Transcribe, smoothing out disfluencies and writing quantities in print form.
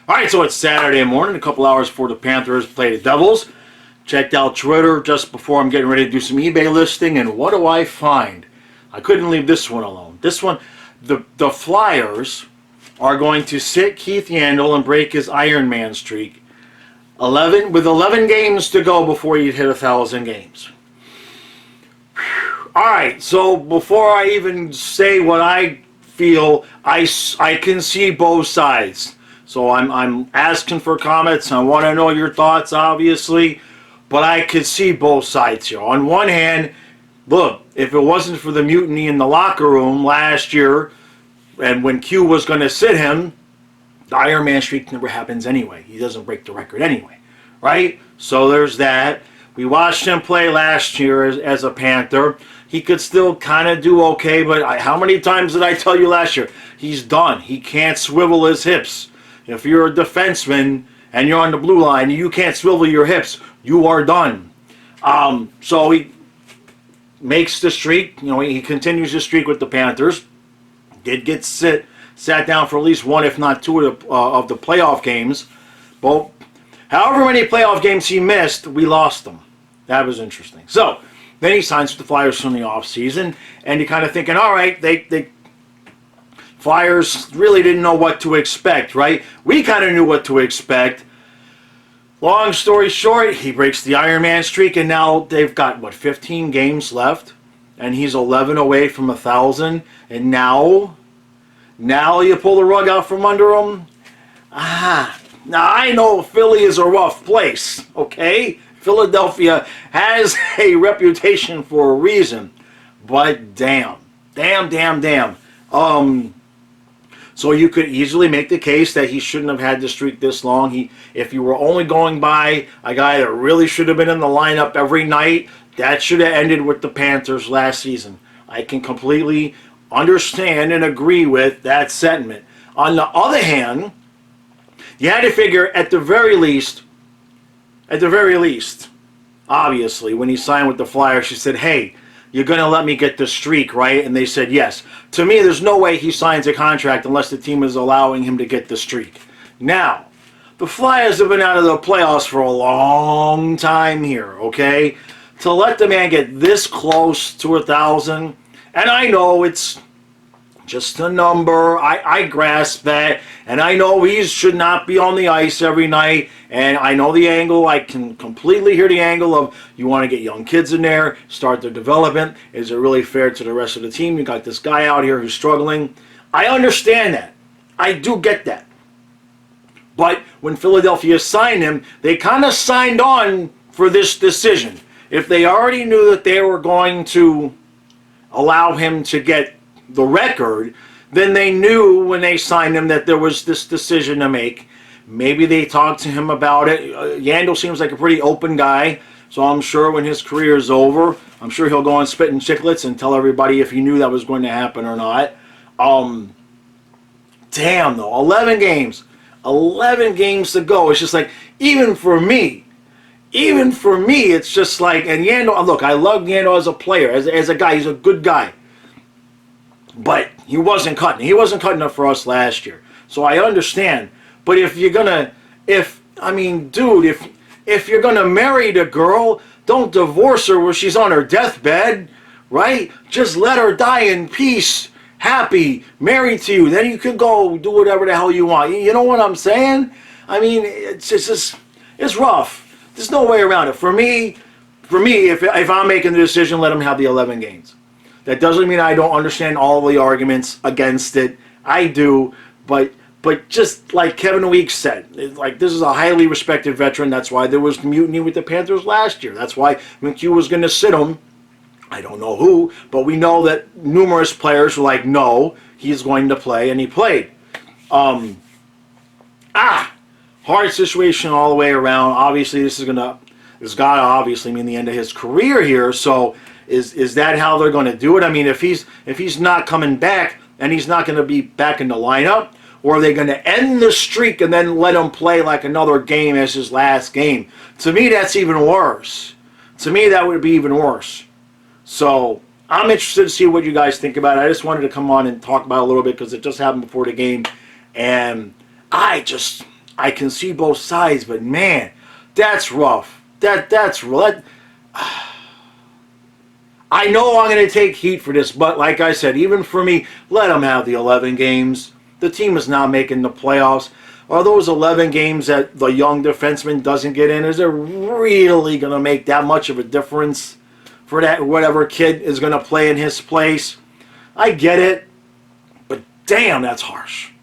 All right, so it's Saturday morning, a couple hours before the Panthers play the Devils. Checked out Twitter just before I'm getting ready to do some eBay listing, and what do I find? I couldn't leave this one alone. This one, the Flyers are going to sit Keith Yandle and break his Ironman streak. 11 games to go before you hit 1,000 games. All right, so before I even say what I feel, I can see both sides. So I'm asking for comments. I want to know your thoughts, obviously, but I could see both sides here. On one hand, look, if it wasn't for the mutiny in the locker room last year, and when Q was going to sit him, the Ironman streak never happens anyway. He doesn't break the record anyway, right? So there's that. We watched him play last year as a Panther. He could still kind of do okay, but how many times did I tell you last year? He's done. He can't swivel his hips. If you're a defenseman and you're on the blue line and you can't swivel your hips, you are done. So he makes the streak. You know, he continues the streak with the Panthers. Did get sat down for at least one, if not two, of the playoff games. But however many playoff games he missed, we lost them. That was interesting. So then he signs with the Flyers from the offseason, and you're kind of thinking, all right, they Flyers really didn't know what to expect, right? We kind of knew what to expect. Long story short, he breaks the Ironman streak, and now they've got, what, 15 games left? And he's 11 away from 1,000. And now you pull the rug out from under him? Now I know Philly is a rough place, okay? Philadelphia has a reputation for a reason. But damn. So you could easily make the case that he shouldn't have had the streak this long. If you were only going by a guy that really should have been in the lineup every night, that should have ended with the Panthers last season. I can completely understand and agree with that sentiment. On the other hand, you had to figure at the very least, obviously, when he signed with the Flyers, he said, hey, you're going to let me get the streak, right? And they said yes. To me, there's no way he signs a contract unless the team is allowing him to get the streak. Now, the Flyers have been out of the playoffs for a long time here, okay? To let the man get this close to 1,000, and I know it's just a number. I grasp that, and I know he should not be on the ice every night, and I know the angle. I can completely hear the angle of you want to get young kids in there, start their development. Is it really fair to the rest of the team? You got this guy out here who's struggling. I understand that. I do get that. But when Philadelphia signed him, they kind of signed on for this decision. If they already knew that they were going to allow him to get the record, then they knew when they signed him that there was this decision to make. Maybe they talked to him about it. Yandle seems like a pretty open guy, so I'm sure when his career is over, I'm sure he'll go on Spittin' Chicklets and tell everybody if he knew that was going to happen or not. Damn, though, 11 games to go. It's just like, even for me, it's just like, and Yandle, look, I love Yandle as a player, as a guy. He's a good guy. But he wasn't cutting. He wasn't cutting up for us last year. So I understand. But if you're gonna, if you're gonna marry the girl, don't divorce her where she's on her deathbed, right? Just let her die in peace, happy, married to you. Then you can go do whatever the hell you want. You know what I'm saying? I mean, it's rough. There's no way around it. For me, if I'm making the decision, let him have the 11 games. That doesn't mean I don't understand all the arguments against it. I do, but just like Kevin Weeks said, like, this is a highly respected veteran. That's why there was mutiny with the Panthers last year. That's why McHugh was going to sit him. I don't know who, but we know that numerous players were like, no, he's going to play, and he played. Hard situation all the way around. Obviously, this got to obviously mean the end of his career here. So is that how they're going to do it? I mean, if he's not coming back and he's not going to be back in the lineup, or are they going to end the streak and then let him play like another game as his last game? To me, that's even worse. To me, that would be even worse. So I'm interested to see what you guys think about it. I just wanted to come on and talk about it a little bit because it just happened before the game, and I just I can see both sides, but man, that's rough. That's rough. I know I'm going to take heat for this, but like I said, even for me, let them have the 11 games. The team is not making the playoffs. Are those 11 games that the young defenseman doesn't get in, is it really going to make that much of a difference for that whatever kid is going to play in his place? I get it, but damn, that's harsh.